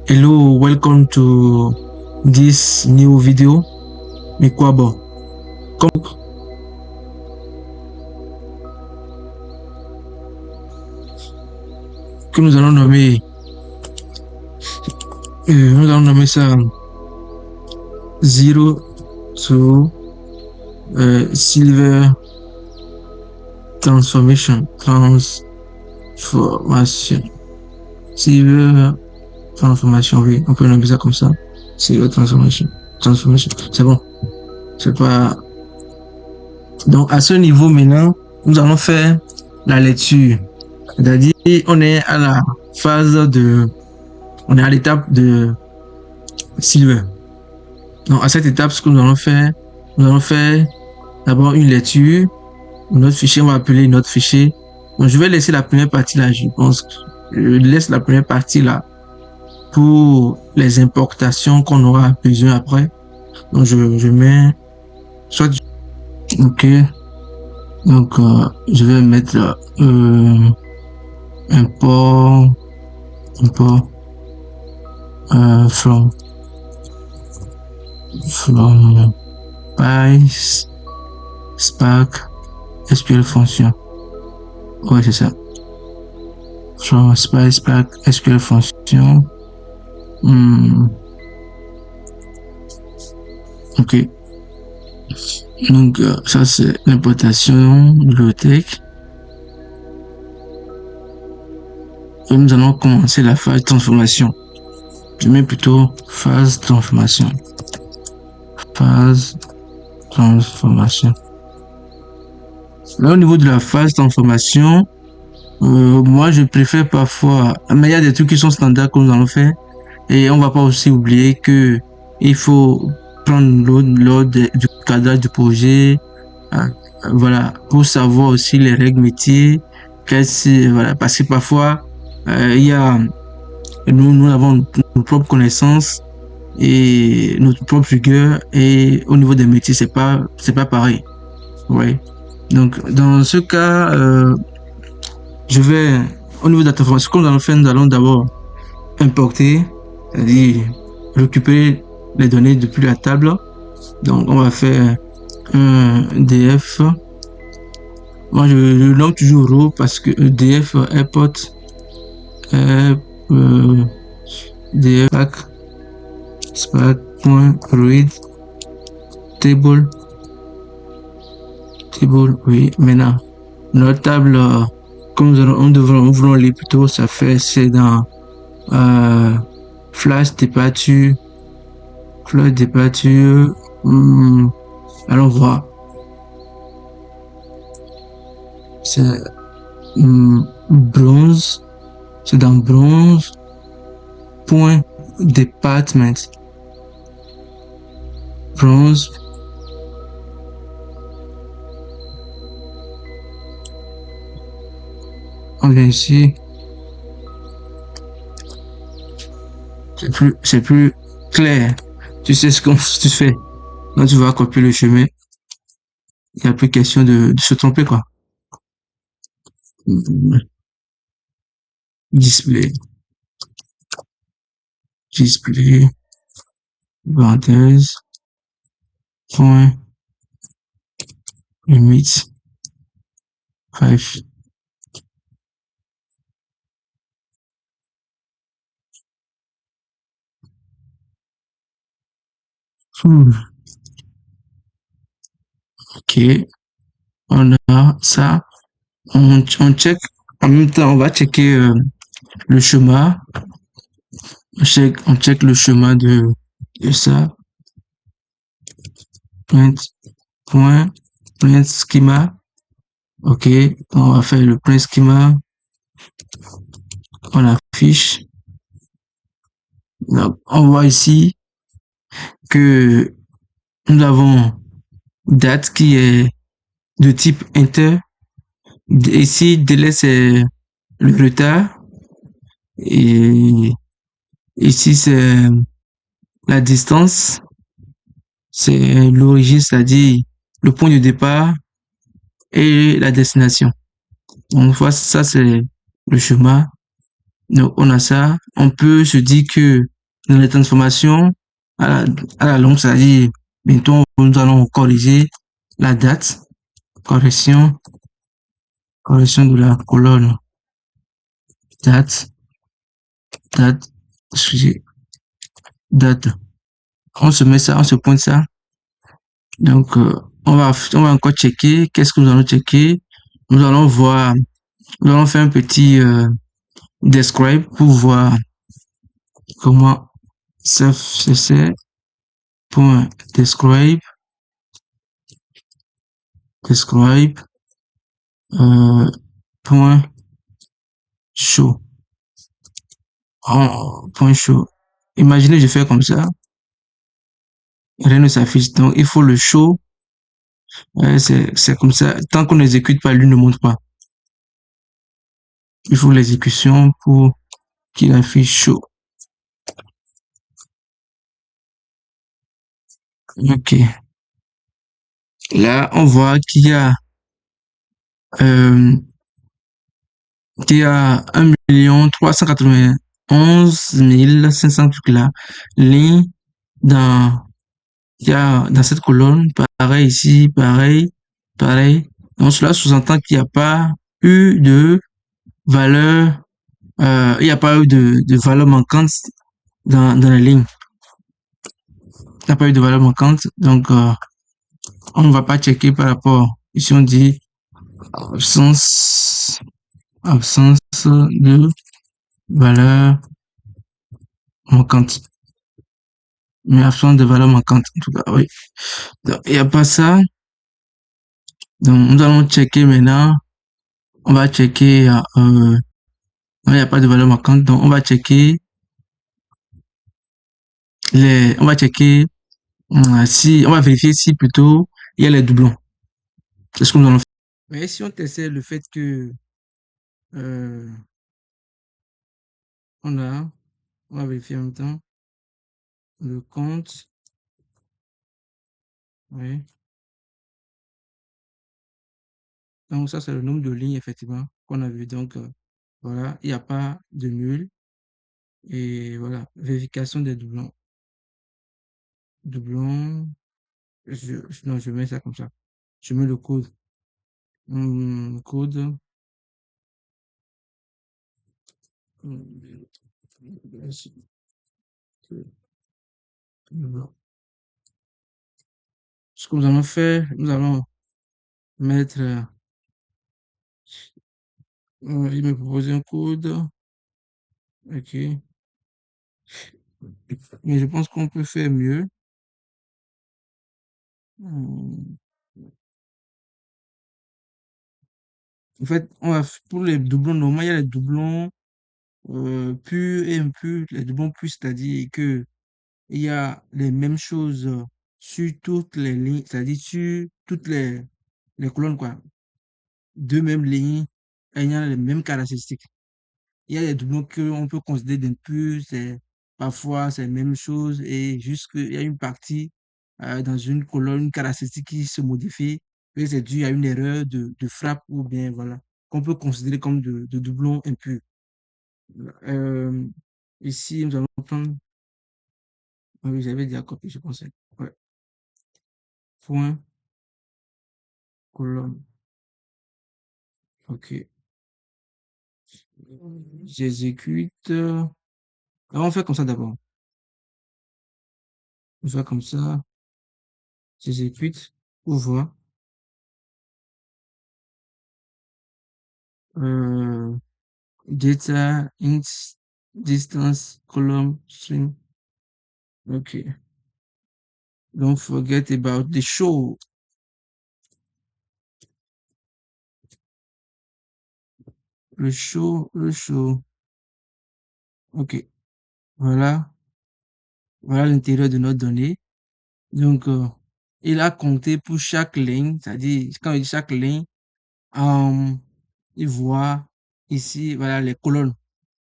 Hello, welcome to this new video. Mais quoi bon? Comme que nous allons nommer ça Zero to Silver Transformation. Silver Transformation, oui, on peut nommer ça comme ça. Silver Transformation. C'est bon. C'est pas. Donc, à ce niveau, maintenant, nous allons faire la lecture. C'est-à-dire, on est à la phase de. On est à l'étape de Silver. Donc, à cette étape, ce que nous allons faire d'abord une lecture. Notre fichier, on va appeler notre fichier. Donc, je vais laisser la première partie là, je pense. Je laisse la première partie là pour les importations qu'on aura besoin après. Donc, je mets soit. Ok. Donc, je vais mettre import from Spark SQL function. Ouais, c'est ça. From Spark SQL function. Ok. Donc, ça, c'est l'importation bibliothèque. Et nous allons commencer la phase transformation. Je mets plutôt phase transformation. Là, au niveau de la phase transformation, moi, je préfère parfois, mais il y a des trucs qui sont standards que nous allons faire. Et on va pas aussi oublier que il faut prendre l'ordre du cadrage du projet, voilà, pour savoir aussi les règles métiers, voilà, parce que parfois, il y a, nous avons nos propres connaissances et notre propre rigueur, et au niveau des métiers, c'est pas pareil. Ouais. Donc, dans ce cas, je vais, au niveau de la transformation, comme nous allons faire, nous allons d'abord importer, c'est-à-dire récupérer les données depuis la table. Donc, on va faire un df. Moi, je le nomme toujours row parce que df import df spark.read table, oui. Maintenant, notre table, comme nous voulons lire plutôt, ça fait, c'est dans flash température, allons voir. C'est bronze, c'est dans bronze point department, bronze on vient ici, c'est plus clair, tu sais ce qu'on tu fais. Donc tu vas copier le chemin, il n'y a plus question de se tromper, quoi. Display parenthèse point limite 5. Ok, on a ça, on check en même temps, on va checker le chemin, on check le chemin de ça, print schema. Ok, on va faire le print schema, on affiche. Donc, on voit ici que nous avons date qui est de type inter. Ici, délai, c'est le retard. Et ici, c'est la distance. C'est l'origine, c'est-à-dire le point de départ et la destination. Donc, ça, c'est le chemin. Donc, on a ça. On peut se dire que Dans les transformations, à la longue, c'est-à-dire, bientôt, nous allons corriger la date, correction, correction de la colonne, date, date, excusez, date. On se met ça, on se pointe ça. Donc, on va encore checker. Qu'est-ce que nous allons checker? Nous allons voir, nous allons faire un petit describe pour voir comment ça c'est point describe, describe, euh, point show. Point show. Imaginez, je fais comme ça, rien ne s'affiche. Donc, il faut le show. C'est comme ça. Tant qu'on n'exécute pas, lui ne montre pas. Il faut l'exécution pour qu'il affiche show. Ok. Là, on voit euh, qu'il y a 1 391 500 trucs là, lignes dans, il y a dans cette colonne, pareil ici, pareil, pareil. Donc cela sous-entend qu'il n'y a pas eu de valeur, il n'y a pas eu de valeur manquante dans la ligne. Il n'y a pas eu de valeur manquante, donc on ne va pas checker par rapport. Ici on dit absence, absence de valeur manquante. Mais absence de valeur manquante, en tout cas, oui. Donc, il n'y a pas ça. Donc, nous allons checker maintenant. On va checker, il n'y a pas de valeur manquante. Donc, on va checker on va checker, si, on va vérifier si plutôt il y a les doublons. C'est ce que nous allons faire. Mais si on testait le fait que, euh, on va vérifier en même temps, le compte, oui. Donc, ça, c'est le nombre de lignes, effectivement, qu'on a vu. Donc, voilà, il n'y a pas de nul. Et voilà, vérification des doublons. Doublons, non, je mets ça comme ça. Je mets le code. Code. Ce que nous allons faire, nous allons mettre, il me propose un code. Ok. Mais je pense qu'on peut faire mieux. Hum, En fait, pour les doublons normaux, il y a les doublons purs et impurs. Les doublons purs, c'est-à-dire que il y a les mêmes choses sur toutes les lignes, c'est-à-dire sur toutes les colonnes, quoi. Deux mêmes lignes, et il y a les mêmes caractéristiques. Il y a des doublons qu'on peut considérer d'impurs, parfois c'est la même chose, et juste qu'il y a une partie dans une colonne, une caractéristique qui se modifie, et c'est dû à une erreur de frappe ou bien voilà, qu'on peut considérer comme de doublons impurs. Euh, Ici, nous allons prendre, ah oui, j'avais déjà copié, je pensais. Ouais. Point, colonne. Ok. J'exécute. On fait comme ça d'abord. On fait comme ça. J'exécute. Ouvre. Euh, Data, int, distance, column, string. Ok. Don't forget about the show. Le show, le show. Ok. Voilà. Voilà l'intérieur de notre donnée. Donc, il a compté pour chaque ligne, c'est-à-dire, quand il dit chaque ligne, euh, il voit ici, voilà, les colonnes.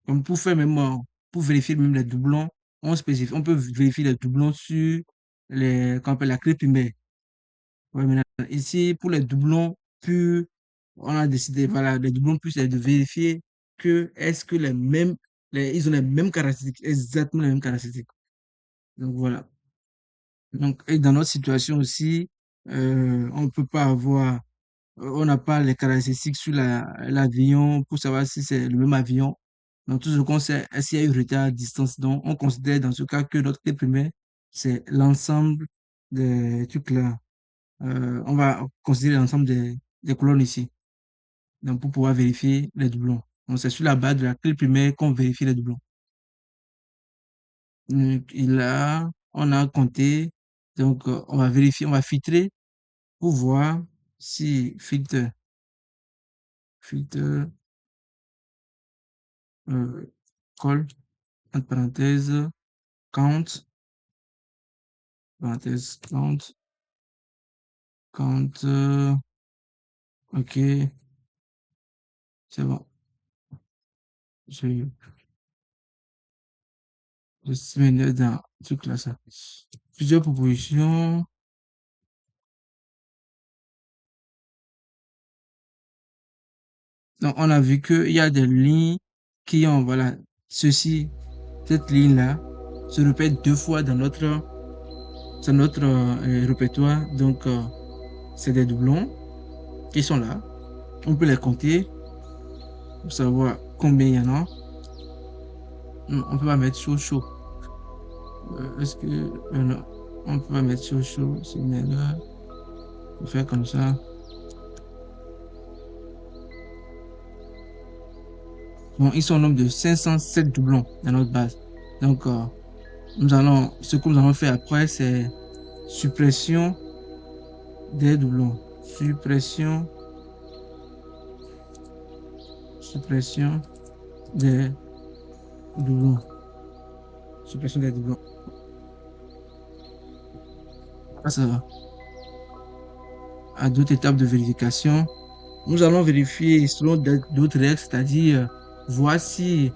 Donc, pour faire même, pour vérifier même les doublons, on peut vérifier les doublons sur qu'on appelle la clé primaire. Ouais, maintenant, ici, pour les doublons purs, on a décidé, voilà, les doublons purs, c'est de vérifier que est-ce que les mêmes Ils ont les mêmes caractéristiques, exactement les mêmes caractéristiques. Donc voilà. Donc, et dans notre situation aussi, on ne peut pas avoir, on n'a pas les caractéristiques sur l'avion pour savoir si c'est le même avion. Donc, tout ce qu'on sait, est-ce qu'il y a eu retard à distance. Donc, on considère dans ce cas que notre clé primaire, c'est l'ensemble des trucs là. On va considérer l'ensemble des colonnes ici. Donc, pour pouvoir vérifier les doublons. Donc, c'est sur la base de la clé primaire qu'on vérifie les doublons. Donc, on a compté. Donc, on va vérifier, on va filtrer pour voir si filtre euh, col, entre parenthèses, count, parenthèse, count, ok, c'est bon. Je, je suis maintenant dans ce truc là, ça. Plusieurs propositions. Donc, on a vu qu'il y a des lignes qui ont, voilà, ceci, cette ligne-là se répète deux fois dans notre répertoire. Donc, c'est des doublons qui sont là. On peut les compter pour savoir combien il y en a. Non, on peut pas mettre chaud. Est-ce que... non, on peut pas mettre chaud. C'est une erreur. On fait comme ça. Bon, ils sont au nombre de 507 doublons dans notre base. Donc, ce que nous allons faire après, c'est suppression des doublons. Suppression des doublons. Suppression des doublons. On passe à d'autres étapes de vérification. Nous allons vérifier selon d'autres règles, c'est-à-dire voir si,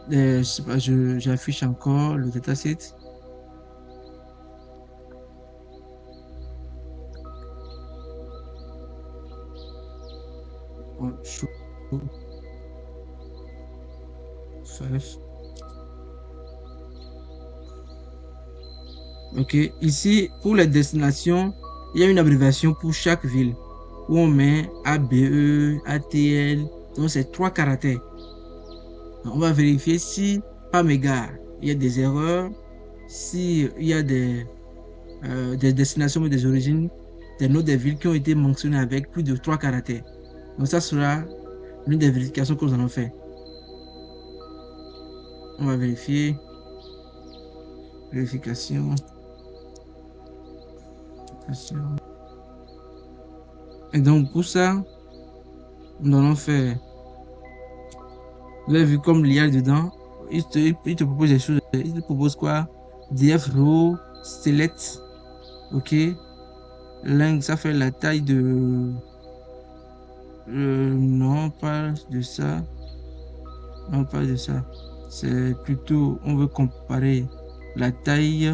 je sais pas, j'affiche encore le dataset. Bon, show 5. OK. Ici, pour les destinations, il y a une abréviation pour chaque ville où on met ABE, ATL. Donc, c'est trois caractères. Donc, on va vérifier si, par mégarde, il y a des erreurs, si il y a des destinations ou des origines, des noms des villes qui ont été mentionnées avec plus de trois caractères. Donc, ça sera l'une des vérifications que nous allons faire. On va vérifier. Vérification. Et donc, pour ça, nous allons faire. Vous avez vu comme l'IA dedans, il te propose des choses. Il te propose quoi? DF row, select, ok. Length, ça fait la taille de. Non, pas de ça. Non, pas de ça. C'est plutôt, on veut comparer la taille.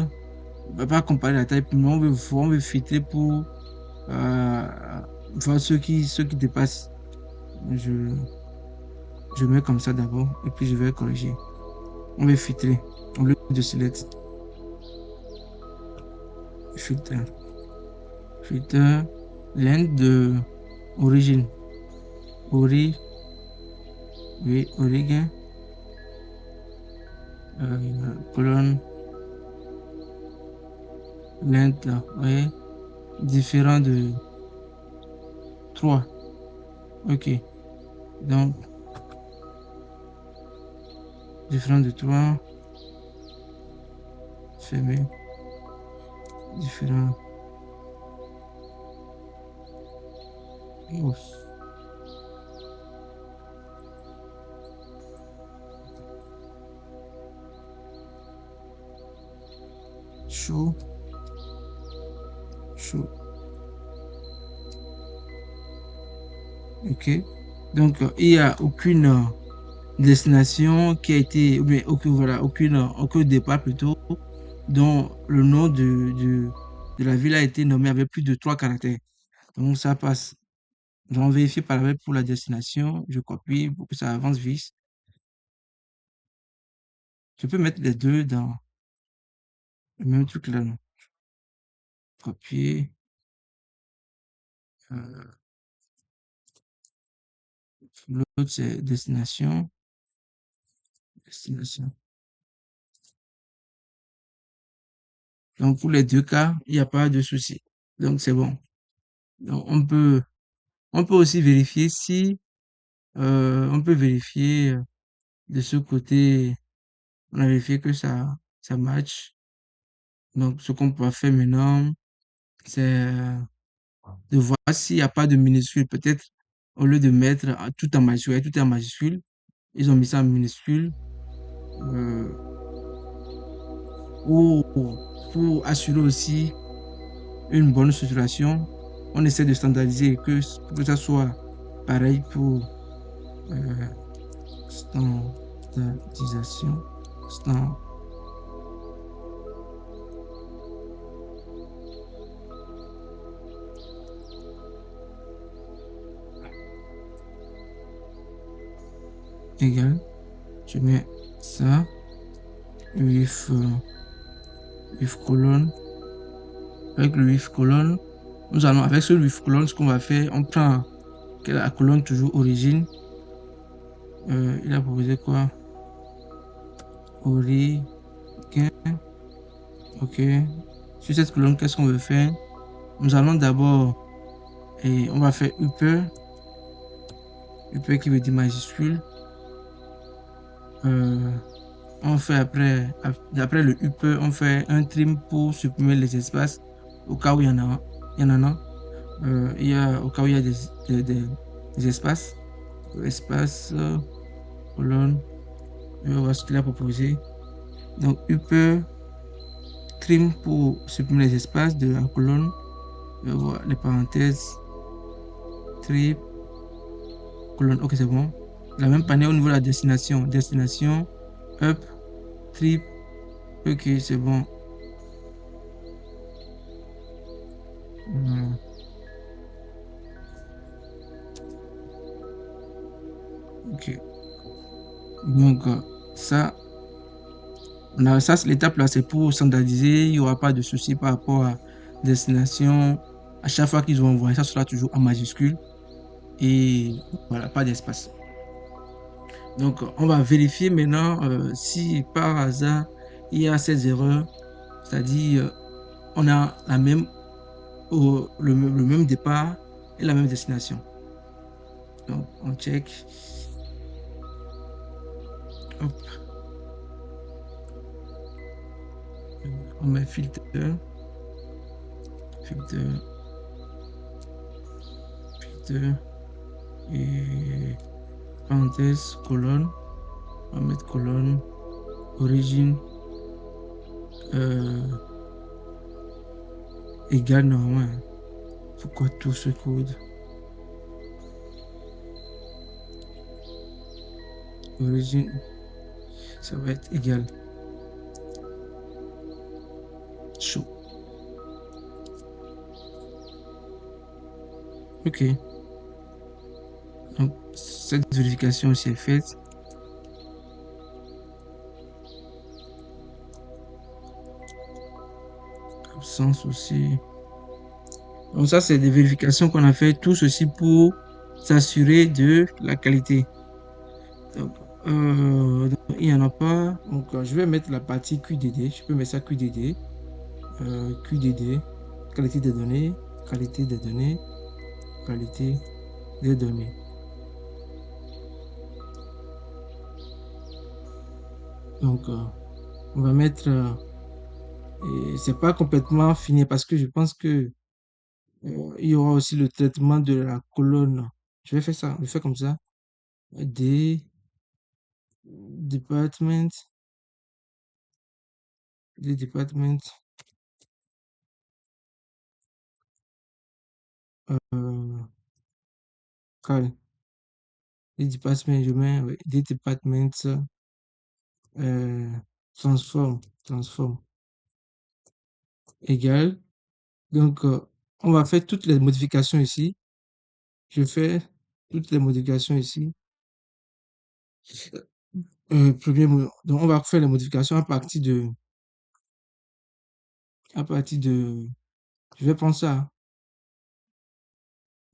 On va pas comparer la taille, mais on veut filtrer pour euh, voir ceux qui dépassent. Je, je mets comme ça d'abord et puis je vais corriger. On va filtrer au lieu de select. Filtre. Filtre. Length de origine. Ori. Oui, origin. Colonne. Length là. Oui. Différent de 3. Ok. Donc, différent de 3. Fermé. Différent. Ouf. Chaud. Chaud. Ok. Donc, il n'y a aucune destination qui a été, ou bien aucune, voilà, aucun départ plutôt, dont le nom de la ville a été nommé avec plus de trois caractères. Donc, ça passe. Donc, on vérifie par la même pour la destination. Je copie pour que ça avance vite. Je peux mettre les deux dans le même truc là, non? Copier. euh, L'autre, c'est destination. Destination. Donc, pour les deux cas, il n'y a pas de souci. Donc, c'est bon. Donc, on peut aussi vérifier si, on peut vérifier de ce côté, on a vérifié que ça match. Donc, ce qu'on peut faire maintenant, c'est de voir s'il n'y a pas de minuscule. Peut-être, au lieu de mettre tout en majuscule, tout est en majuscule, ils ont mis ça en minuscule. euh, ou pour assurer aussi une bonne structuration, on essaie de standardiser pour que ça soit pareil pour euh, standardisation. Stand, égal. Je mets ça with, with colonne. Avec le with colonne, nous allons, avec ce with colonne, ce qu'on va faire, on prend la colonne toujours origine. Il a proposé quoi? Origin. OK. Sur cette colonne, qu'est-ce qu'on veut faire? Nous allons d'abord, et on va faire upper, upper qui veut dire majuscule. Euh, on fait après le upper, on fait un trim pour supprimer les espaces au cas où il y en a. Il y en a. Au cas où il y a des espaces. Espace, colonne. On va voir ce qu'il a proposé. Donc, upper, trim pour supprimer les espaces de la colonne. Voir les parenthèses, trim, colonne. Ok, c'est bon. La même panière au niveau de la destination. Destination, up, trip. Ok, c'est bon. Hmm, ok. Donc, ça, ça, l'étape là, c'est pour standardiser. Il n'y aura pas de souci par rapport à destination. À chaque fois qu'ils vont envoyer, ça sera toujours en majuscule. Et voilà, pas d'espace. Donc, on va vérifier maintenant si par hasard il y a ces erreurs, c'est-à-dire on a la même, le même départ et la même destination. Donc, on check. Hop, on met filtre, filtre, filtre et parenthèse, colonne. On va mettre colonne, origine, euh, égale normalement. Pourquoi tout ce code? Origine, ça va être égal. Chaud. Ok. Donc, cette vérification aussi est faite. Absence aussi. Donc, ça, c'est des vérifications qu'on a fait, tout ceci pour s'assurer de la qualité. Donc, il n'y en a pas. Donc, je vais mettre la partie QDD. Je peux mettre ça QDD. QDD, qualité des données, qualité des données, qualité des données. Donc, on va mettre. Et c'est pas complètement fini parce que je pense que il y aura aussi le traitement de la colonne. Je vais faire ça. Je vais faire comme ça. Des department, des department, euh, cal- des departments, je mets ouais, des departments, euh, transform, égal. Donc, on va faire toutes les modifications ici. Je fais toutes les modifications ici. Donc, on va faire les modifications je vais prendre ça.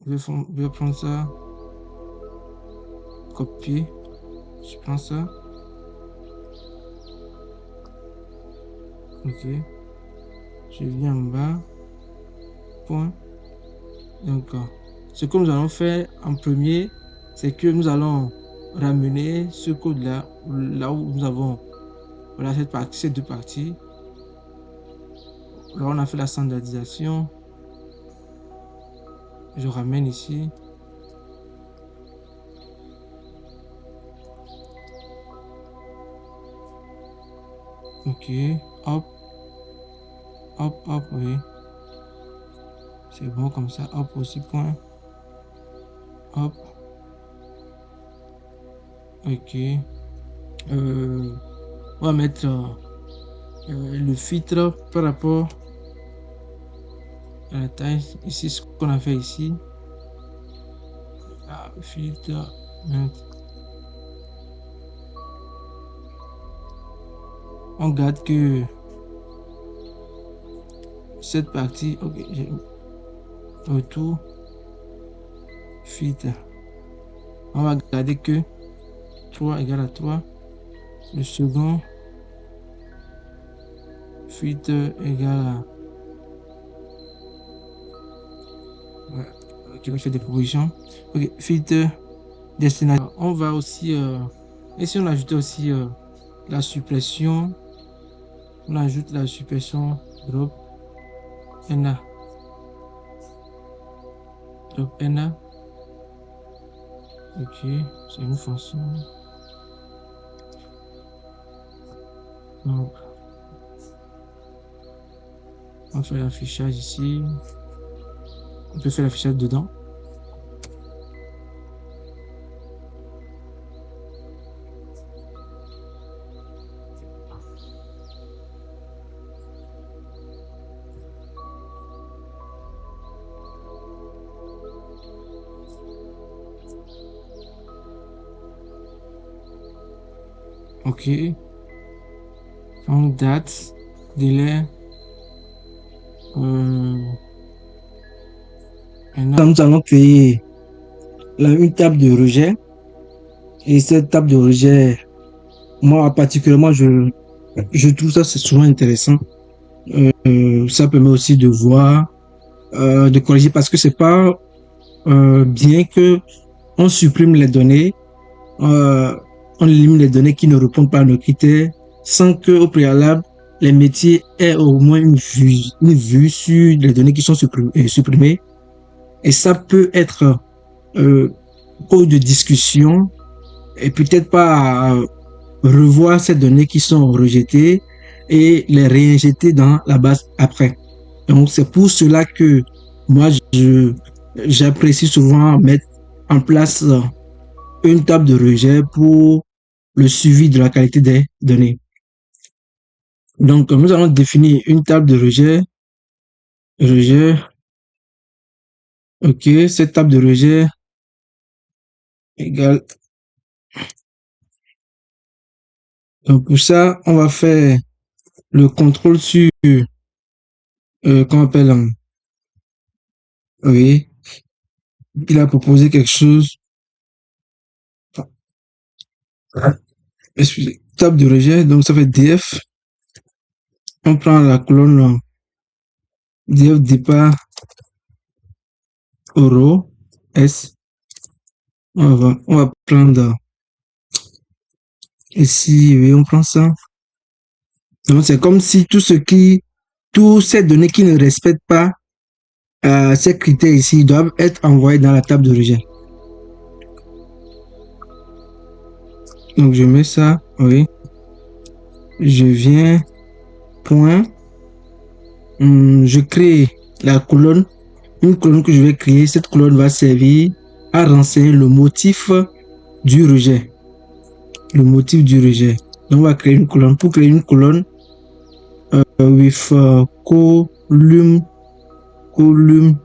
Je vais prendre ça, copier. Je prends ça. Ok. Je viens en bas. Point. Donc, ce que nous allons faire en premier, c'est que nous allons ramener ce code-là, là où nous avons, voilà, ces deux parties. Là, on a fait la standardisation. Je ramène ici. Ok. Hop. Hop, hop, oui. C'est bon comme ça. Hop, aussi, point. Hop. Ok. On va mettre le filtre par rapport à la taille. Ici, ce qu'on a fait ici. Ah, filtre. On garde que cette partie. Ok. Retour. Filtre. On va garder que 3 égale à 3. Le second. Filtre égale à. Ouais. Ok, je vais faire des propositions. Ok, filtre destination. On va aussi. Et si on ajoute aussi la suppression, on ajoute la suppression drop NA. Drop NA. Ok, c'est une fonction. Donc, on fait l'affichage ici. On peut faire l'affichage dedans. Ok. Donc, date, délai. Nous allons créer une table de rejet. Et cette table de rejet, moi particulièrement, je trouve ça c'est souvent intéressant. Ça permet aussi de voir, de corriger parce que c'est pas bien que on supprime les données, euh, on élimine les données qui ne répondent pas à nos critères sans que au préalable les métiers aient au moins une vue sur les données qui sont supprimées. Et ça peut être cause de discussion et peut-être pas revoir ces données qui sont rejetées et les réinjecter dans la base après. Donc, c'est pour cela que moi, j'apprécie souvent mettre en place une table de rejet pour le suivi de la qualité des données. Donc, nous allons définir une table de rejet. OK, cette table de rejet égale. Donc, pour ça, on va faire le contrôle sur, qu'on appelle, oui, il a proposé quelque chose. Excusez, table de rejet, donc ça fait df. On prend la colonne df départ euro s. On va prendre ici, oui, on prend ça. Donc c'est comme si tous ces données qui ne respectent pas ces critères ici doivent être envoyés dans la table de rejet. Donc je mets ça, oui. Je viens, point. Je crée la colonne. Une colonne que je vais créer, cette colonne va servir à renseigner le motif du rejet. Le motif du rejet. Donc on va créer une colonne. Pour créer une colonne, with column.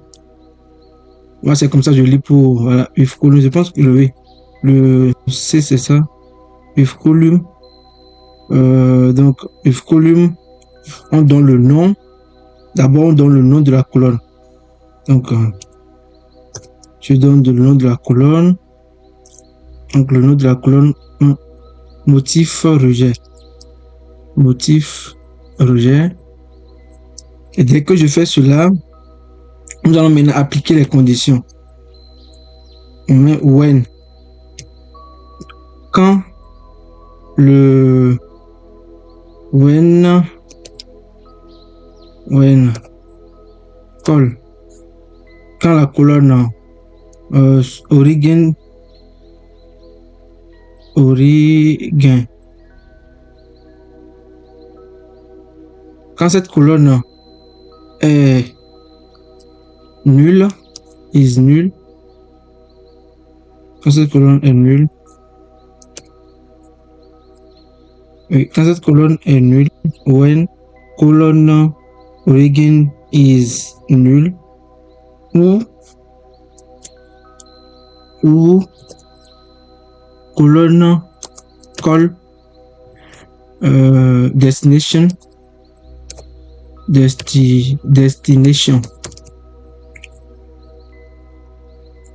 Moi, c'est comme ça que je lis pour, voilà, with column. Je pense que le C, c'est ça. if column, donc if column, on donne le nom. D'abord, on donne le nom de la colonne. Donc, je donne le nom de la colonne. Donc, le nom de la colonne, motif rejet. Motif rejet. Et dès que je fais cela, nous allons maintenant appliquer les conditions. On met when. Quand le when call. Quand la colonne origin quand cette colonne est nulle, is nulle, quand cette colonne est nulle, quand cette colonne est nulle, when colonne origin is null, ou colonne call destination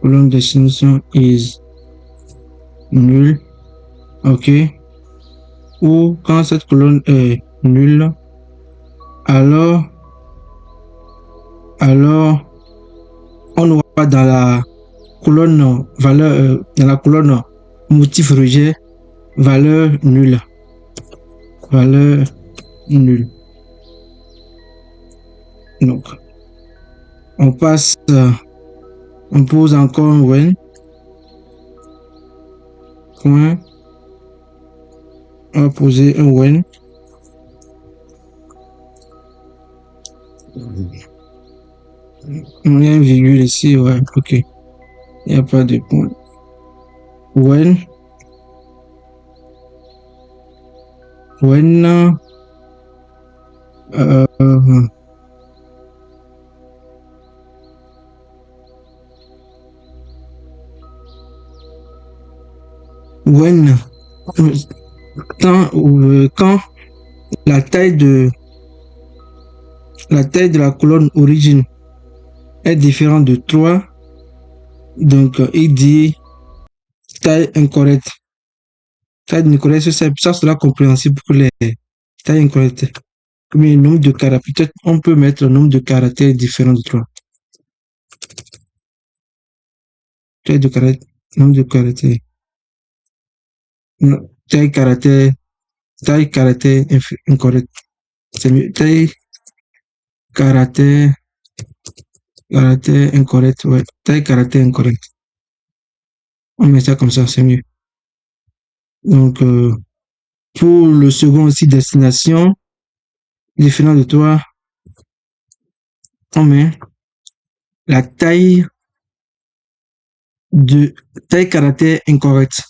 colonne destination is null, ok, ou quand cette colonne est nulle, alors on aura dans la colonne valeur, dans la colonne motif rejet, valeur nulle. Valeur nulle. Donc, on passe, on pose encore un when. Point. On va poser un when. Il y a une virgule ici, ouais, ok. Il n'y a pas de point. When quand la taille de la colonne origine est différente de 3, donc il dit taille incorrecte. Taille incorrecte, ça sera compréhensible pour les tailles incorrectes. Comme le nombre de caractères, peut-être on peut mettre le nombre de caractères différents de 3. Taille de caractère, nombre de caractères. Taille caractère incorrect. C'est mieux. Taille caractère incorrect, ouais. Taille caractère incorrect. On met ça comme ça, c'est mieux. Donc, pour le second aussi, destination, différent de 3, on met la taille caractère incorrect.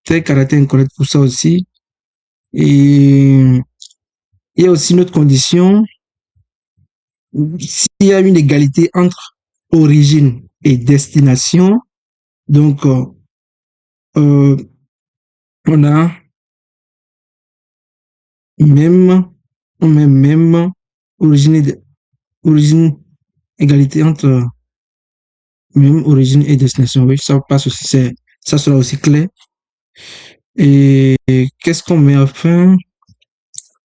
Taille caractère incorrect pour ça aussi. Et il y a aussi une autre condition. S'il y a une égalité entre origine et destination, donc on a même origine, égalité entre même origine et destination. Oui, ça passe aussi, ça sera aussi clair. Et qu'est-ce qu'on met enfin?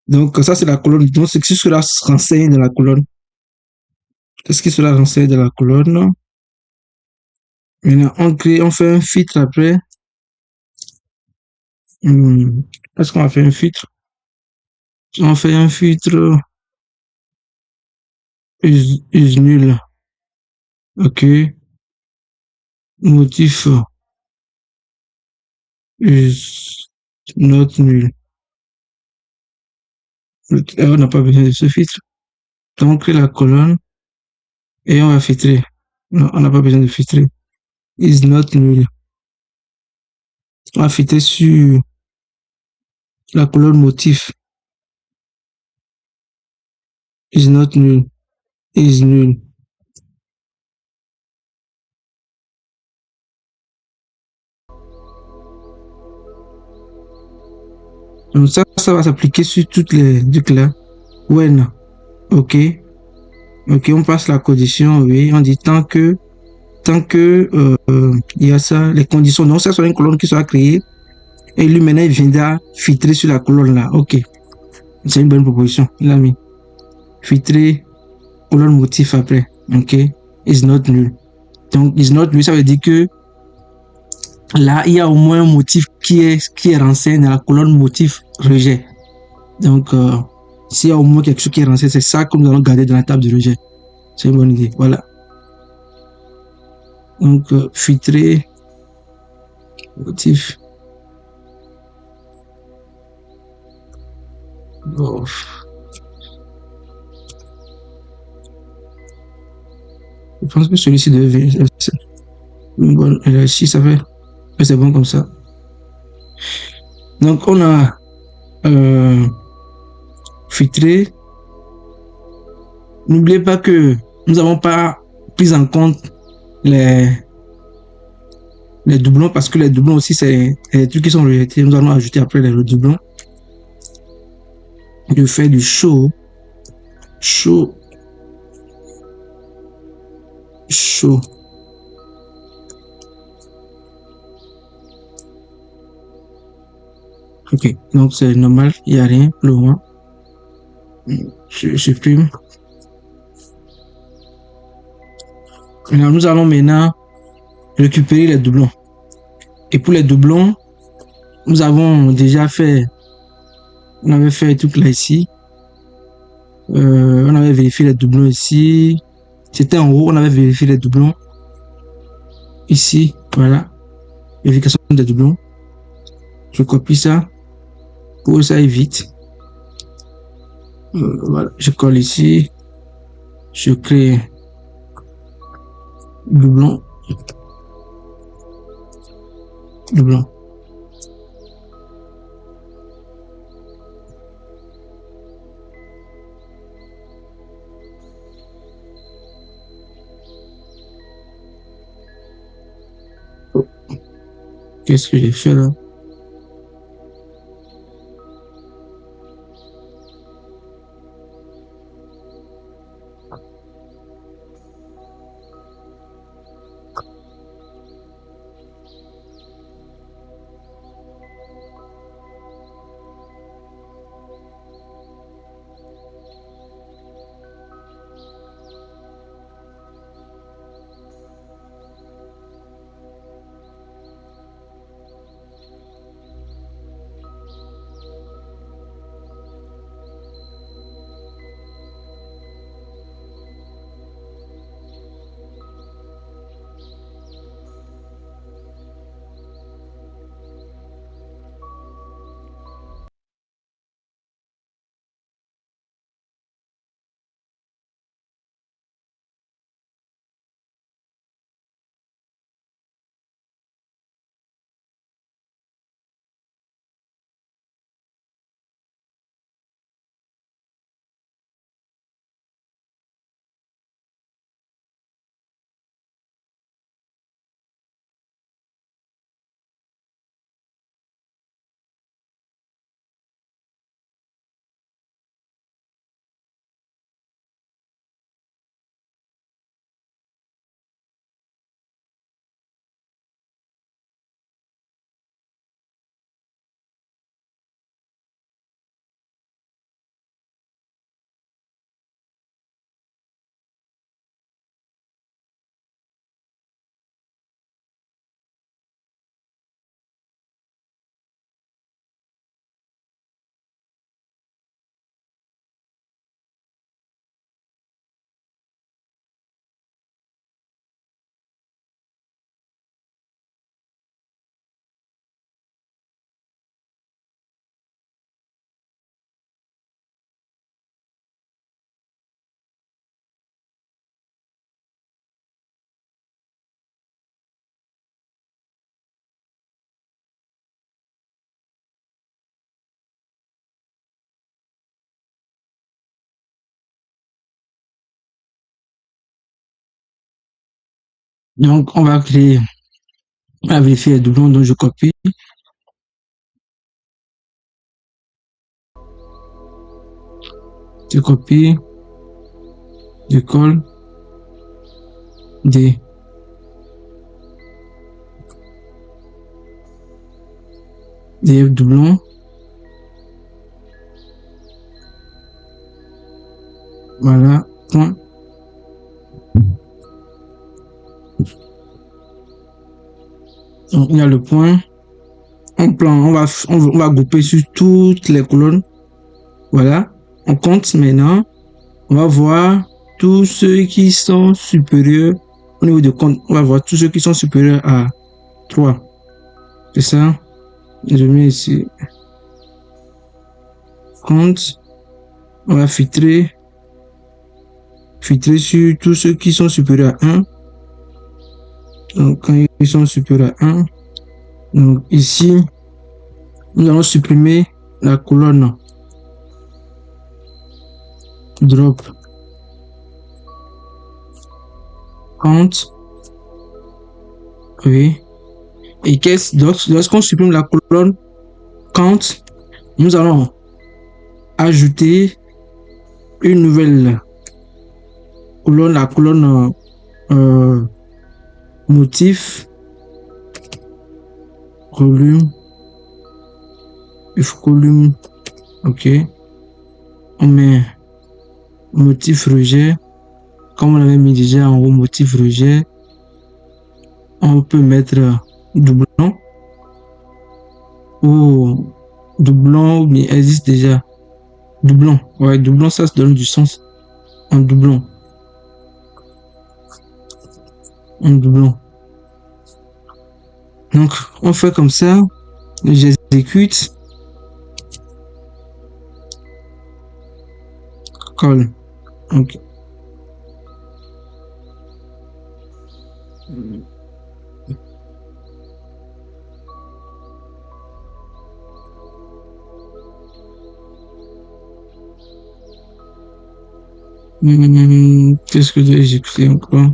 Donc, ça, c'est la colonne. Donc, c'est ce qui sera renseigné dans la colonne. Qu'est-ce qui sera renseigné dans la colonne? Maintenant, on fait un filtre après. Est-ce qu'on va faire un filtre? On fait un filtre is nul. Ok. Motif is not nul. On n'a pas besoin de ce filtre. Donc, on crée la colonne et on va filtrer. Non, on n'a pas besoin de filtrer. Is not nul. On va filtrer sur la colonne motif. Is not nul. Is nul. Donc ça va s'appliquer sur toutes les trucs là. When, ok, ok, on passe la condition, oui, on dit tant que il y a ça, les conditions, donc ça sera une colonne qui sera créée et lui maintenant il viendra filtrer sur la colonne là, ok, c'est une bonne proposition, il a mis filtrer colonne motif après, ok, is not nul. Donc is not nul, ça veut dire que là il y a au moins un motif qui est renseigné dans la colonne motif rejet. Donc s'il y a au moins quelque chose qui est renseigné, c'est ça que nous allons garder dans la table de rejet. C'est une bonne idée, voilà. Donc filtrer motif. Oh. Je pense que celui-ci devait une bonne si ça fait c'est bon comme ça. Donc on a filtré. N'oubliez pas que nous n'avons pas pris en compte les, les doublons parce que les doublons aussi c'est des trucs qui sont rejetés. Nous allons ajouter après les doublons. Je fais du show, show, show. Ok, donc c'est normal, il n'y a rien plus loin. Je supprime. Alors, nous allons maintenant récupérer les doublons. Et pour les doublons, nous avons déjà fait, on avait fait tout là ici. On avait vérifié les doublons ici. C'était en haut, on avait vérifié les doublons. Ici, voilà. Vérification des doublons. Je copie ça pour que ça aille vite. Voilà, je colle ici. Je crée doublon. Doublon. Qu'est-ce que j'ai fait là? Donc, on va créer, on va vérifier les doublons, donc je copie. Je copie, je colle, D. DF doublon. Voilà, point. Donc, il y a le point. On va grouper sur toutes les colonnes. Voilà, on compte maintenant. On va voir tous ceux qui sont supérieurs au niveau de compte. On va voir tous ceux qui sont supérieurs à 3. C'est ça. Je mets ici compte. On va filtrer sur tous ceux qui sont supérieurs à 1. Donc, quand ils sont supérieurs à 1, donc ici, nous allons supprimer la colonne drop count. Oui. Et lorsqu'on supprime la colonne count, nous allons ajouter une nouvelle colonne, la colonne motif, volume, if volume, ok. On met motif rejet, comme on l'avait mis déjà en haut, motif rejet. On peut mettre doublon ou doublon, mais existe déjà. Doublon, ouais, doublon, ça se donne du sens. Un doublon. Un doublon. Donc, on fait comme ça. J'exécute. Colle. Ok. Qu'est-ce que j'ai exécuté encore?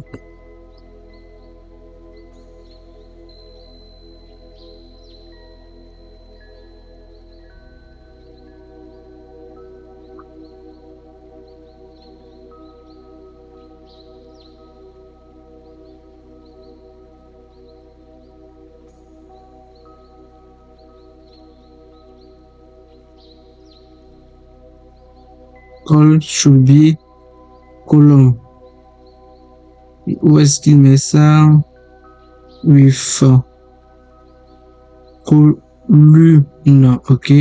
Call should be column. Où est-ce qu'il met ça? With column, ok.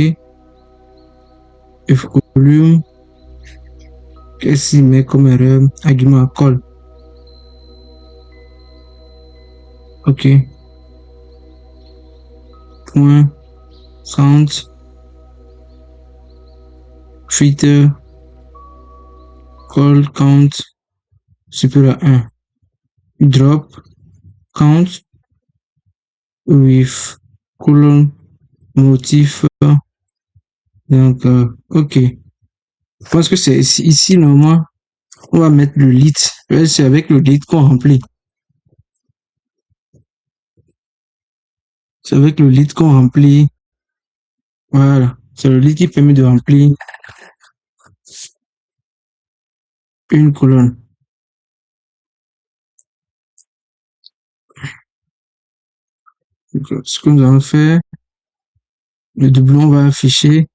If column, qu'est-ce qu'il met comme erreur? Argument call. Ok. Point, count, filter, call, count, supérieur à 1. Drop, count, with column, motif. Donc, ok. Je pense que c'est ici, normalement, on va mettre le lit. C'est avec le lit qu'on remplit. C'est avec le lit qu'on remplit. Voilà. C'est le lit qui permet de remplir une colonne. Donc, ce que nous allons faire, le doublon va afficher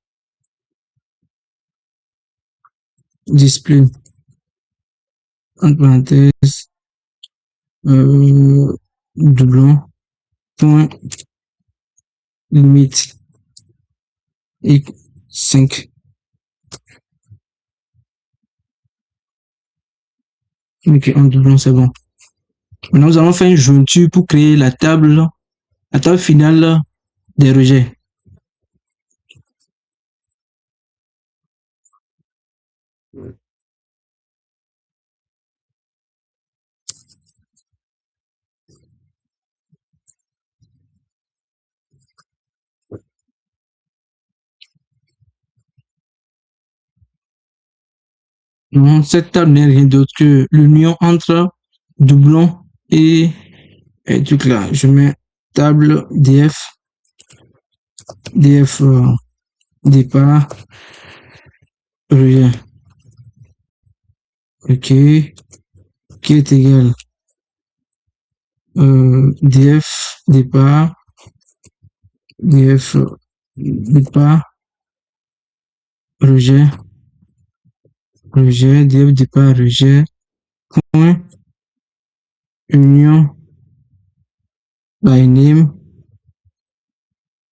display entre parenthèses doublon point limite et 5. Ok, en doublon, c'est bon. Maintenant, nous allons faire une jointure pour créer la table finale des rejets. Non, cette table n'est rien d'autre que l'union entre doublon et truc là. Je mets table df départ rejet. ok, qui est égal df départ, df départ, rejet, rejet, df départ, rejet, point, union by name,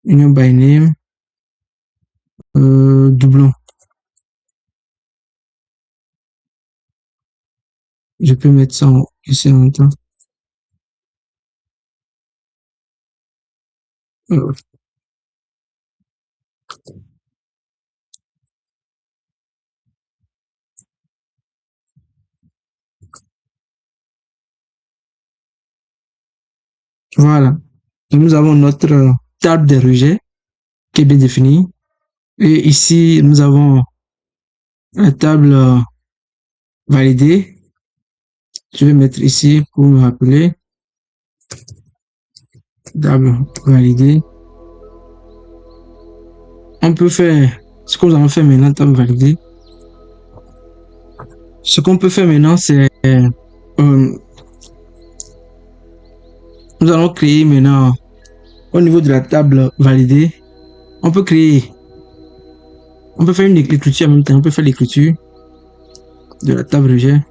union by name, doublon. Je peux mettre ça ici en même temps. Euh, voilà. Et nous avons notre table de rejet qui est bien définie. Et ici, nous avons la table validée. Je vais mettre ici pour me rappeler. Table validée. On peut faire ce que nous allons faire maintenant, table validée. Ce qu'on peut faire maintenant, c'est nous allons créer maintenant au niveau de la table validée. On peut créer, on peut faire une écriture en même temps. On peut faire l'écriture de la table rejet.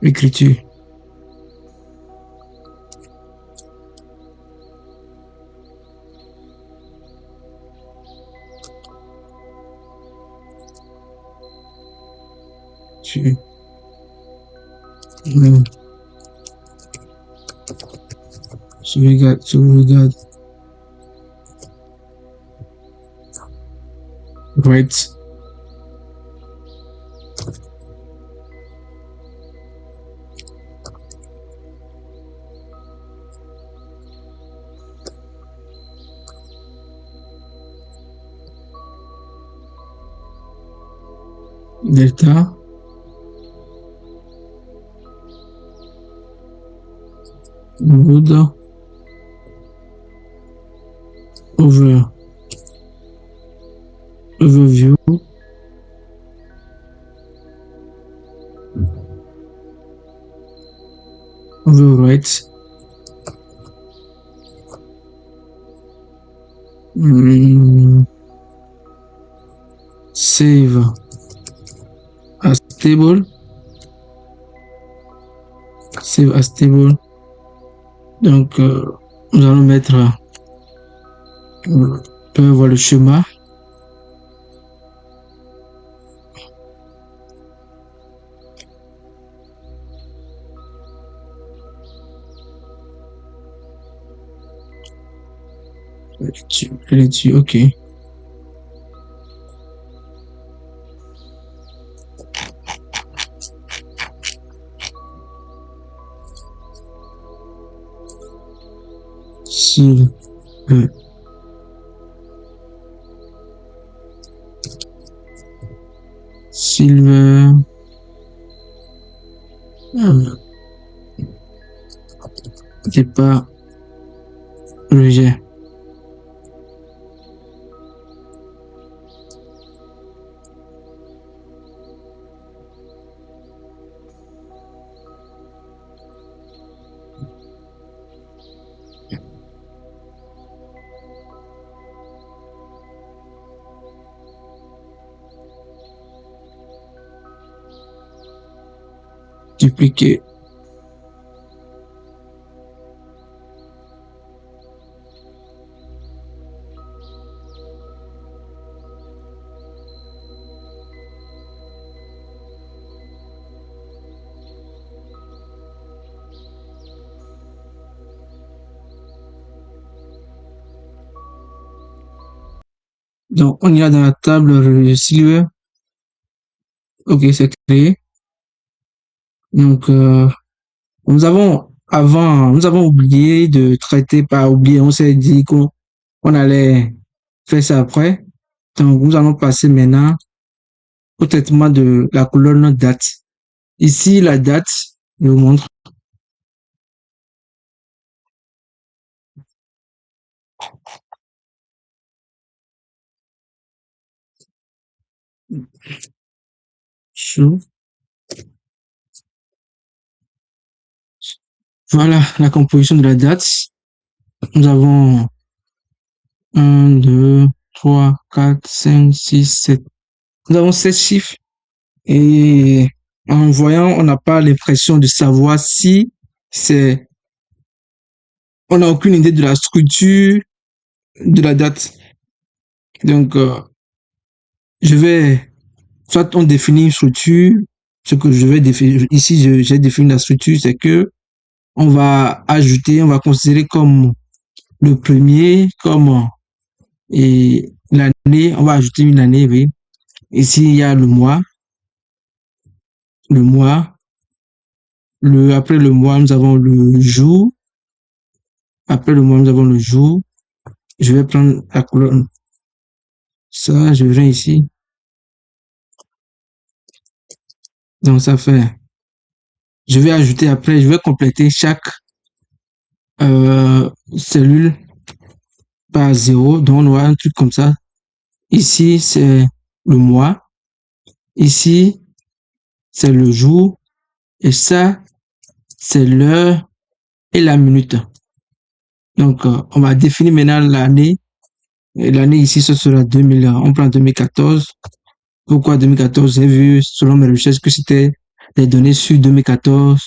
Écriture. Sauvegarde, right, delta, mode, overview, overwrite, save as table, save as table. Donc, nous allons mettre, on peut voir le schéma. Elle est dessus, ok. Silver, silver, départ, rejet. Dupliquer. Donc, on ira dans la table silver. Ok, c'est créé. Donc, nous avons oublié de traiter, pas oublié, on s'est dit qu'on allait faire ça après. Donc, nous allons passer maintenant au traitement de la colonne date. Ici, la date, je vous montre. Voilà la composition de la date. Nous avons 1, 2, 3, 4, 5, 6, 7. Nous avons 7 chiffres et en voyant, on n'a pas l'impression de savoir si c'est... On n'a aucune idée de la structure de la date. Donc, je vais... Soit on définit une structure, ce que je vais définir... Ici, j'ai défini la structure, c'est que on va ajouter, on va considérer comme le premier, comme et l'année, on va ajouter une année, oui. Ici, il y a le mois, après le mois, nous avons le jour. Après le mois, nous avons le jour. Je vais prendre la colonne. Ça, je viens ici. Donc, ça fait. Je vais ajouter après, je vais compléter chaque cellule par 0. Donc, on aura un truc comme ça. Ici, c'est le mois. Ici, c'est le jour. Et ça, c'est l'heure et la minute. Donc, on va définir maintenant l'année. Et l'année ici, ce sera 2000. On prend 2014. Pourquoi 2014? J'ai vu, selon mes recherches, que c'était des données sur 2014,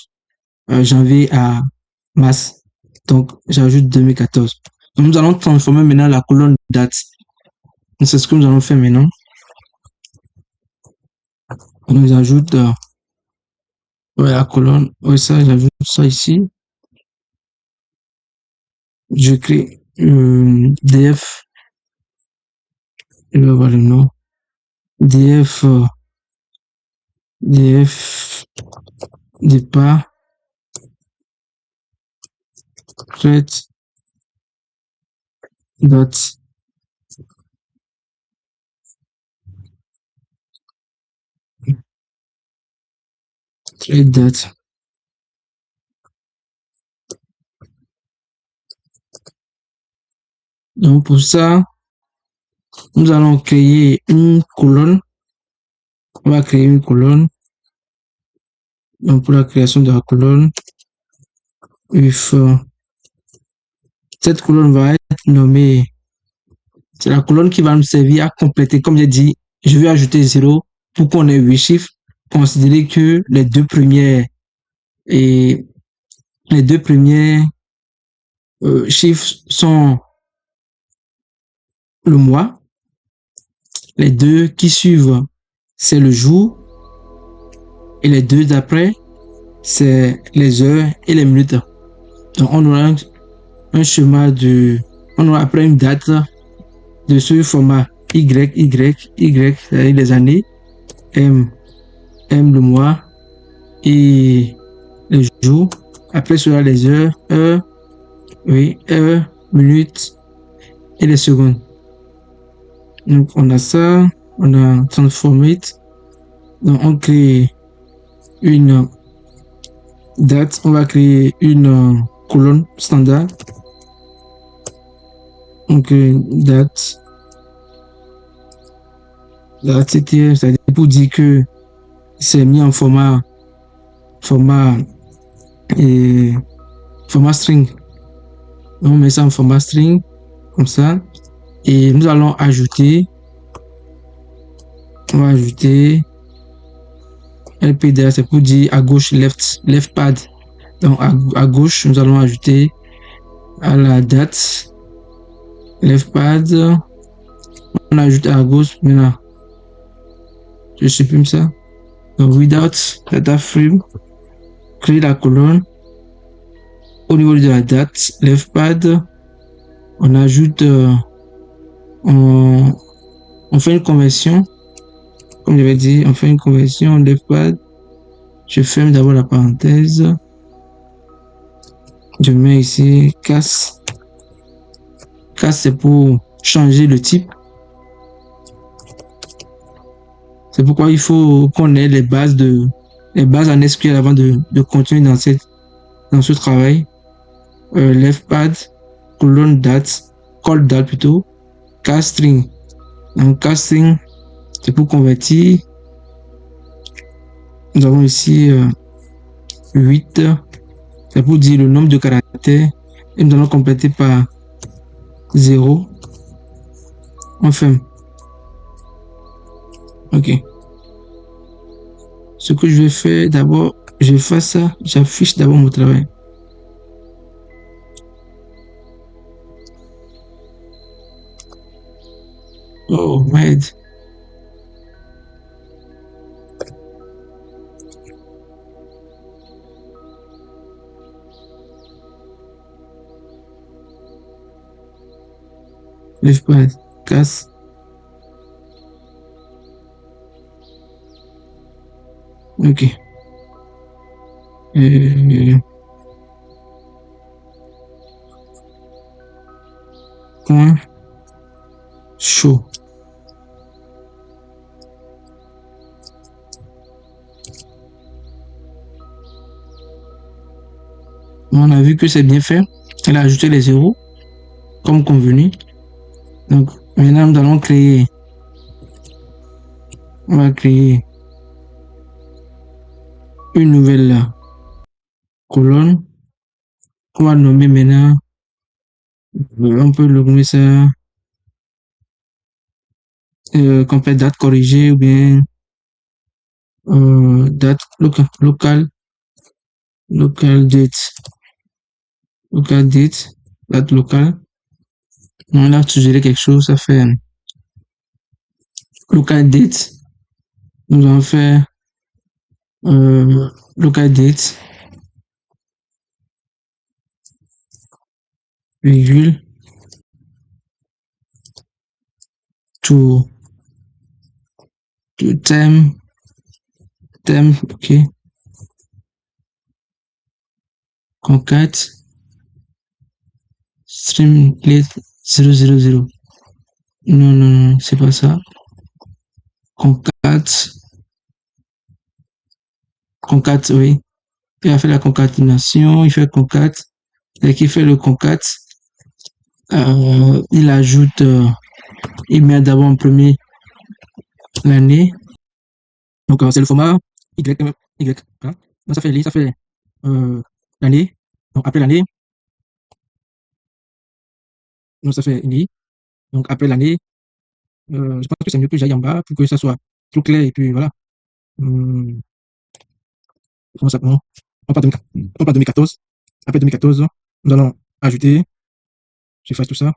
janvier à mars. Donc, j'ajoute 2014. Donc, nous allons transformer maintenant la colonne date. C'est ce que nous allons faire maintenant. On nous ajoute la colonne. Oui, ça, j'ajoute ça ici. Je crée df. Je vais voir le nom. df départ create date. Create date. Donc pour ça, nous allons créer une colonne. On va créer une colonne. Donc pour la création de la colonne, cette colonne va être nommée. C'est la colonne qui va nous servir à compléter. Comme j'ai dit, je vais ajouter 0 pour qu'on ait 8 chiffres. Considérez que les deux premiers chiffres sont le mois. Les deux qui suivent, c'est le jour. Et les deux d'après, c'est les heures et les minutes. Donc, on aura un schéma on aura après une date de ce format Y, c'est-à-dire les années, M le mois et les jours. Après, ce sera les heures, minutes et les secondes. Donc, on a ça, on a transformé. Donc, on crée une date, on va créer une colonne standard. Donc, date, c'est-à-dire pour dire que c'est mis en format string. Donc, on met ça en format string, comme ça. Et nous allons ajouter, LPDA, c'est pour dire à gauche, left pad. Donc, à gauche, nous allons ajouter à la date, left pad. On ajoute à gauche, maintenant. Je supprime ça. Donc, without data frame, créer la colonne. Au niveau de la date, left pad, on ajoute, on fait une conversion. Comme je l'avais dit, on fait une conversion left pad. Je ferme d'abord la parenthèse. Je mets ici casse. Casse, c'est pour changer le type. C'est pourquoi il faut qu'on ait les bases en SQL avant de continuer dans ce travail. Left pad, colonne date, call date plutôt, cast string. Donc cast string, c'est pour convertir. Nous avons ici 8, C'est pour dire le nombre de caractères et nous allons compléter par 0. On ferme. Ok. Ce que je vais faire d'abord, je fais ça, j'affiche d'abord mon travail. Oh, merde. Lève pas, casse. Ok. Point chaud. On a vu que c'est bien fait. Elle a ajouté les zéros comme convenu. Donc maintenant nous allons créer. On va créer une nouvelle colonne. On va nommer maintenant. On peut le nommer ça complète date corrigée ou bien date local date date locale. On a suggéré quelque chose, ça fait local date. Nous allons faire local date virgule to thème ok, concat streamlet 000. Non, c'est pas ça. Concat, oui. Il a fait la concaténation, il fait concat. Dès qu'il fait le concat, il ajoute, il met d'abord en premier l'année. Donc, c'est le format Y, hein. Donc, ça fait l'année. Donc, après l'année, donc ça fait lit. Donc, après l'année, je pense que c'est mieux que j'aille en bas pour que ça soit tout clair et puis voilà. Comment ça, on part de 2014. Après 2014, nous allons ajouter, j'efface tout ça.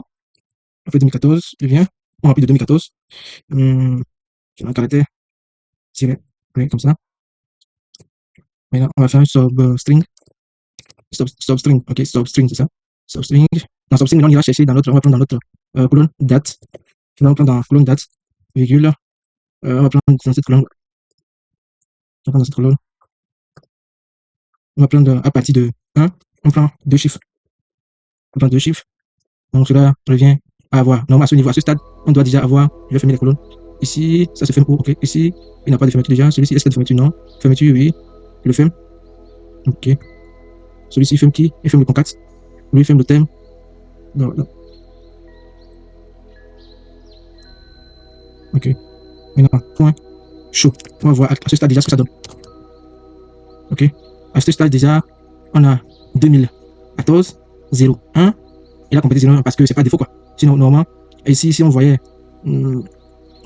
Après 2014, je viens, on remplit de 2014. J'ai un caractère tiré, oui, comme ça. Maintenant, on va faire un substring. Substring, ok, substring, c'est ça. Substring. Dans substring, on ira chercher dans notre, on va prendre dans notre colonne date. On va prendre dans colonne date, virgule. On va prendre dans cette colonne. On va prendre dans cette colonne. On va prendre à partir de 1, on prend 2 chiffres. On prend 2 chiffres. Donc cela revient à avoir. Normalement, à ce niveau, à ce stade, on doit déjà avoir, je vais fermer les colonnes. Ici, ça se ferme où? Ok. Ici, il n'a pas de fermeture déjà. Celui-ci, est-ce qu'il y a de fermeture? Non. Fermeture, oui. Je le ferme. Ok. Celui-ci, il ferme qui? Il ferme le concat. Lui, il ferme le thème. Non. Ok. Maintenant, point chaud. On va voir à ce stade déjà ce que ça donne. Ok. À ce stade déjà, on a 2014, 01. Il a complété 01 parce que c'est pas défaut quoi. Sinon, normalement, ici, si on voyait, si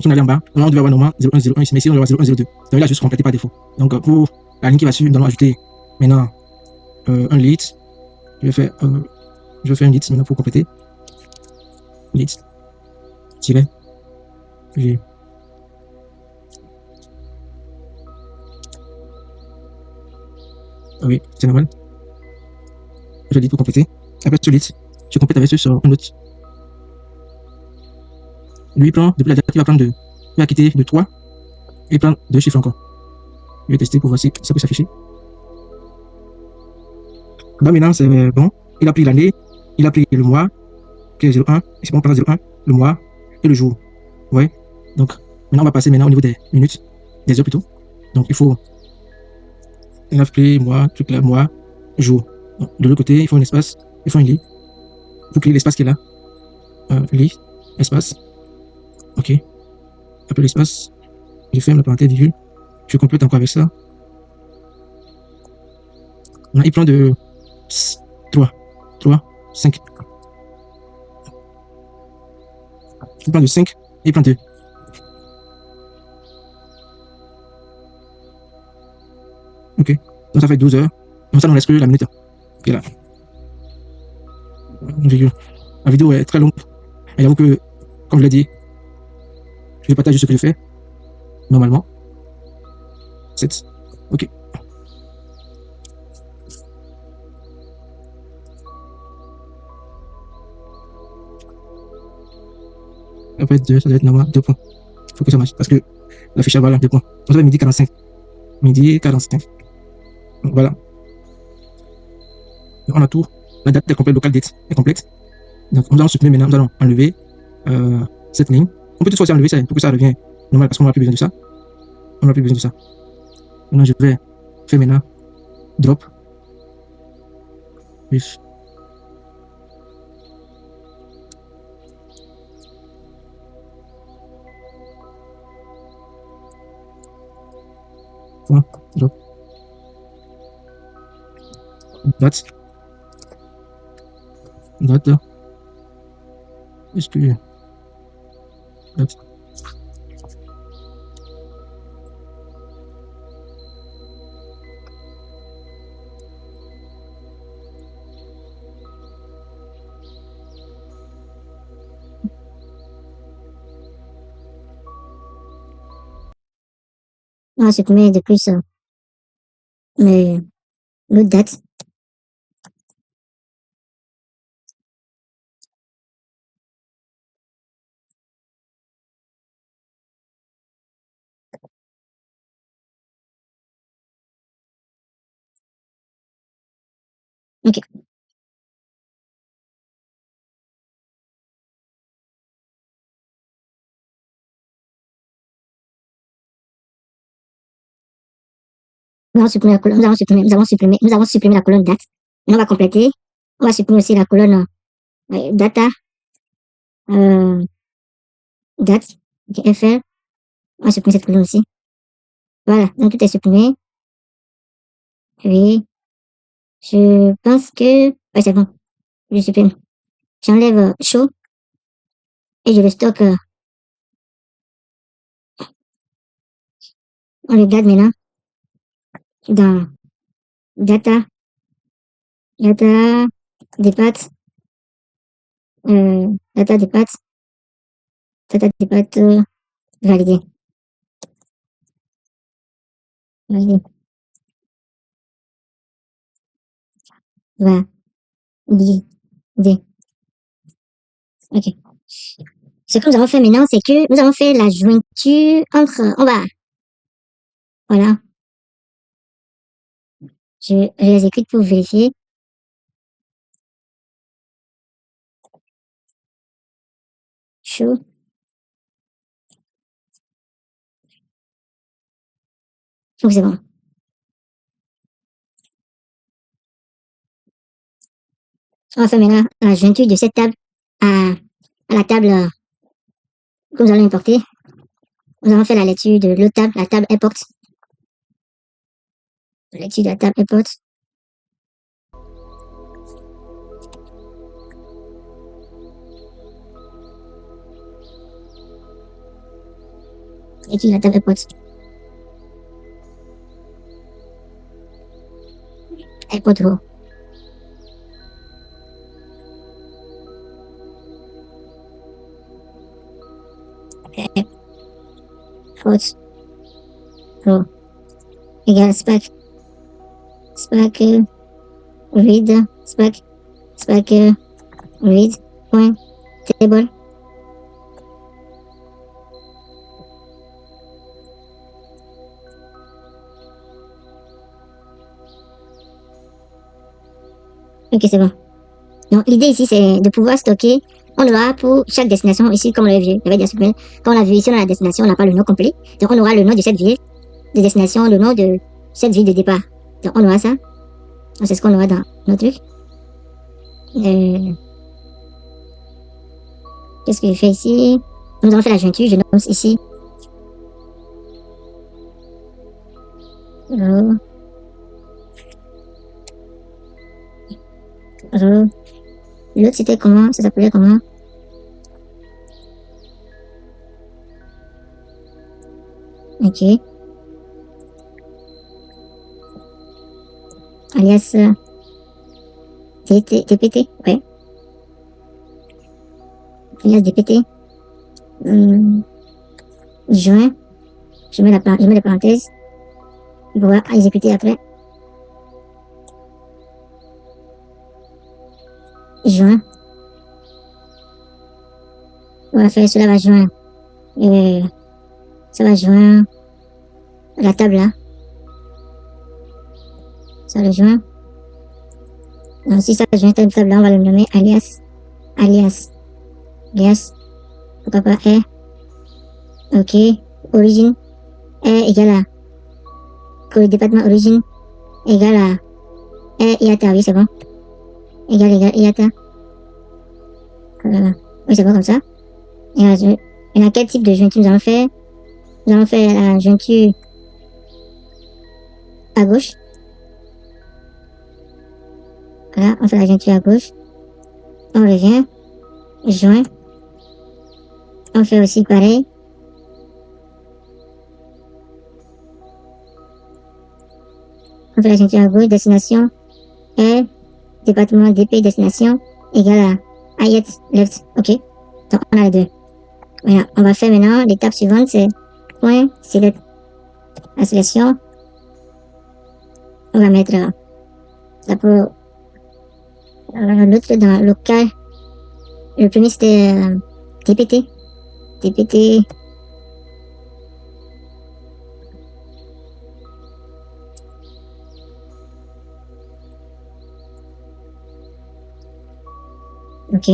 on allait en bas, on devait avoir normalement 01, 01 ici, mais ici on devait avoir 01, 02. Donc il a juste complété par défaut. Donc pour la ligne qui va suivre, nous allons ajouter maintenant un lit. Je vais faire un lit maintenant pour compléter. Lit. Tiret. Oui, c'est normal. Je lis pour compléter. Après ce lit, je complète avec ce sur un autre. Lui, il prend, depuis la date, il va prendre 2. Il va quitter de 3. Il prend 2 chiffres encore. Je vais tester pour voir si ça peut s'afficher. Bah, maintenant, c'est bon. Il a pris l'année, il a pris le mois, qui est 01. Ici, on prend 01, le mois et le jour. Ouais. Donc, maintenant, on va passer maintenant au niveau des minutes, des heures plutôt. Donc, il faut il a pris mois, truc là, mois, jour. Donc, de l'autre côté, il faut un espace, il faut un lit. Il faut créer l'espace qui est là. Lit, espace. Ok. Après l'espace, je ferme la parenthèse virgule. Je complète encore avec ça. Là, il prend de 3, 3, 5. Il prend le 5 et il prend 2. Ok. Donc ça fait 12 heures. Donc ça nous reste que la minute qui est là. La vidéo est très longue. Et j'avoue que, comme je l'ai dit, je vais partager ce que je fais normalement. 7. Ok. Après 2, ça doit être normal. 2 points. Il faut que ça marche. Parce que l'affichage, voilà, 2 points. On se fait midi 45. Midi 45. Donc voilà. On a tout. La date est complète, local date est complète. Donc nous allons supprimer maintenant, nous allons enlever cette ligne. On peut toutefois aussi enlever ça pour que ça revienne normal parce qu'on n'aura plus besoin de ça. On n'aura plus besoin de ça. Maintenant je vais faire maintenant drop. Bref. Point, drop. Date. Date. Est-ce que date. On va supprimer de plus mais l'autre date. Ok. Nous allons supprimer la colonne, nous avons supprimé la colonne date. Et on va compléter. On va supprimer aussi la colonne data, date, okay, FR. On va supprimer cette colonne aussi. Voilà, donc tout est supprimé. Oui, je pense que... Ouais, c'est bon, je supprime. J'enlève show et je le stocke. On le garde maintenant dans data, data des pattes, data des pattes, validé. Validé. Validé. Ok. Ce que nous avons fait maintenant, c'est que nous avons fait la jointure entre... On va... Voilà. Je l'exécute pour vérifier. Show. Donc c'est bon. On va faire maintenant la jointure de cette table à la table que nous allons importer. Nous allons faire la lecture de l'autre table, la table import. La lecture de la table import. Lecture de la table import. Import row. Import row. Égal spec. Spec read. Spec read. Point. Table. Ok, c'est bon. Donc, l'idée ici, c'est de pouvoir stocker. On aura pour chaque destination, ici, comme on l'a vu, quand on l'a vu ici, on a la destination, on n'a pas le nom complet. Donc, on aura le nom de cette ville de destination, le nom de cette ville de départ. Donc, on aura ça. Donc, c'est ce qu'on aura dans notre truc. Qu'est-ce que je fais ici? Nous allons faire la jointure, je nomme ici. L'autre, c'était comment? Ça s'appelait comment? Ok. Alias DPT. Ouais. Alias DPT. Joint. Je mets les parenthèses. On va exécuter après. Joint. On va faire, cela va joindre. Ça va joindre la table là. Ça le joint. Donc, si ça joint cette table là, on va le nommer alias. Alias. Alias. Pourquoi pas R. Ok. Origine. R égale à. Pour le département origine égale à R IATA. Oui, c'est bon. Égale IATA. Oui, c'est bon comme ça. Et à quel type de jointure nous allons faire? Nous allons faire la jointure à gauche. Voilà, on fait la jointure à gauche. On revient. Joint. On fait aussi pareil. On fait la jointure à gauche. Destination R. Département DP. Destination égale à IET left. Ok. Donc, on a les deux. Voilà. On va faire maintenant l'étape suivante. C'est point select. La sélection. On va mettre là pour l'autre dans local. Le premier c'était TPT. TPT. Ok.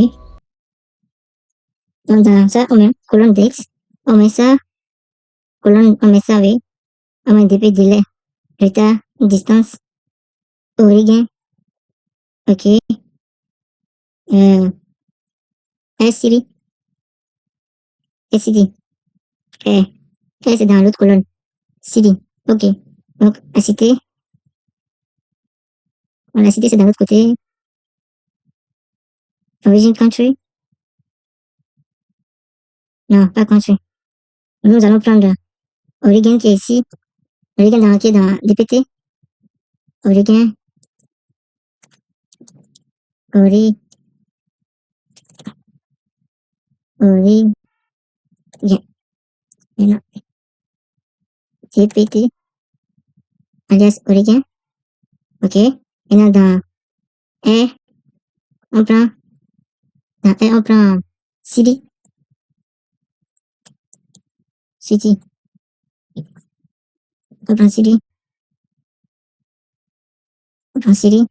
Donc dans ça, on met colonne d'X. On met ça. Colonne, on met ça avec. On met DP délai. Retard. Distance. Origin. Ok. SCD. SCD. R. R c'est dans l'autre colonne. CD. Ok. Donc, la cité. La cité c'est dans l'autre côté. Origin country. Non, pas country. Nous allons prendre Origin qui est ici. Origin qui est dans DPT. Origin. Origin. Origin. Maintenant, DPT. Alias Origin. Ok. Maintenant, dans R, on prend, dans R, on prend CD. CD. On prend CD. On prend CD.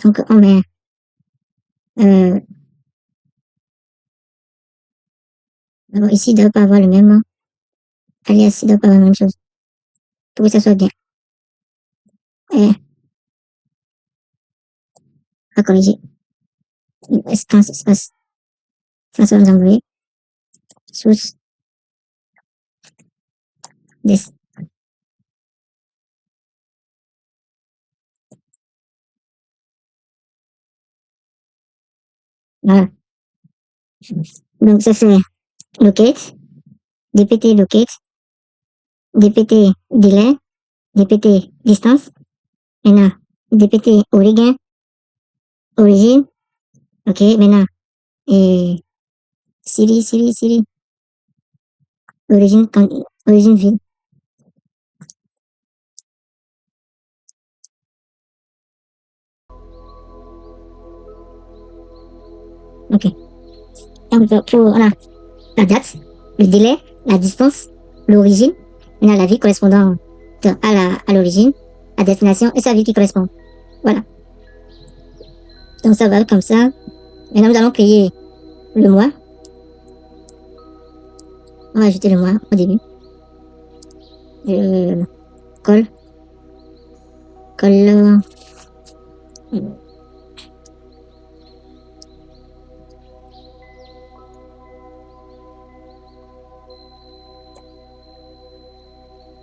Donc, on met, d'abord, ici, il ne doit pas avoir le même, alias, il ne doit pas avoir la même chose. Pour que ça soit bien. R, à corriger. Espace. Transforme d'envoyer. Source. Des. Voilà. Donc, ça fait locate, dpt locate, dpt delay, dpt distance, maintenant, dpt origin, origine, ok, maintenant, et Siri, origine vide. Ok. Donc, voilà, la date, le délai, la distance, l'origine, maintenant la ville correspondante à l'origine, la destination et sa ville qui correspond. Voilà. Donc, ça va comme ça. Maintenant, nous allons créer le mois. On va ajouter le mois au début. Colle. Colle.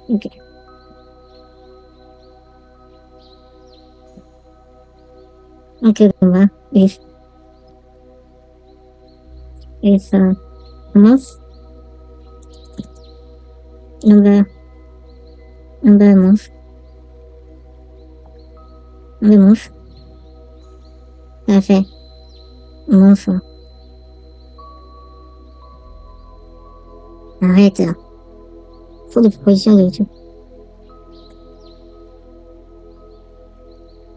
Ok. Ok, on va. If month, number, month, month, ça fait month. Arrête. Faut de propositions de YouTube.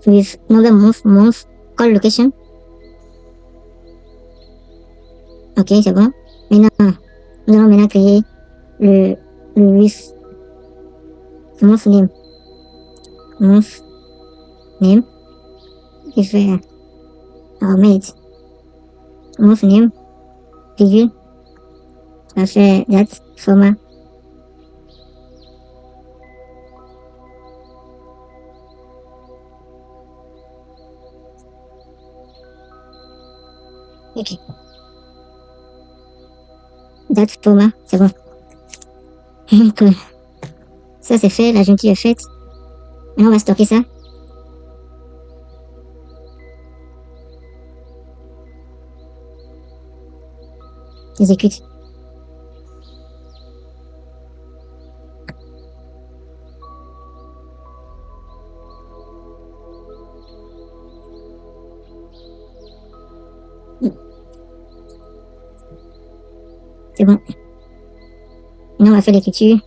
With number, month, call location. Ok, c'est bon. Maintenant, nous allons maintenant créer le with month name. Month name. Qui fait mate. Month name. Virgule. Ça fait date, format. Ok. Date, format, c'est bon. Donc, ça c'est fait, la jointure est faite. Maintenant, on va stocker ça. Exécute. C'est bon. Maintenant, on va faire l'écriture.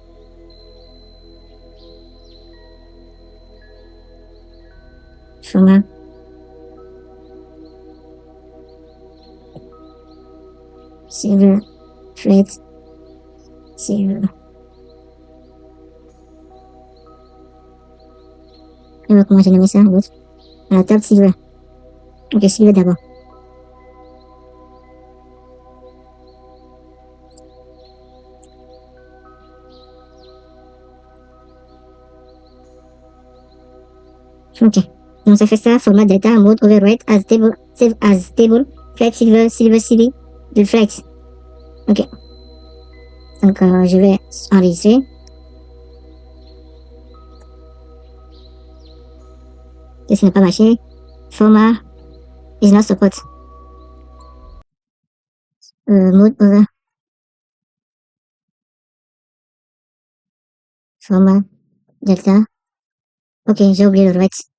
Format. Silver. Flat. Silver. Je vois comment j'ai nommé ça, l'autre. À la table silver. Ok, silver d'abord. Ok. Donc, ça fait ça, format data, mode overwrite, as table, save as table, flex silver, silver city, de flex. Ok. Donc, je vais enregistrer. Et ça n'a pas marché. Format is not support. Mode over. Format delta. Ok, j'ai oublié le write.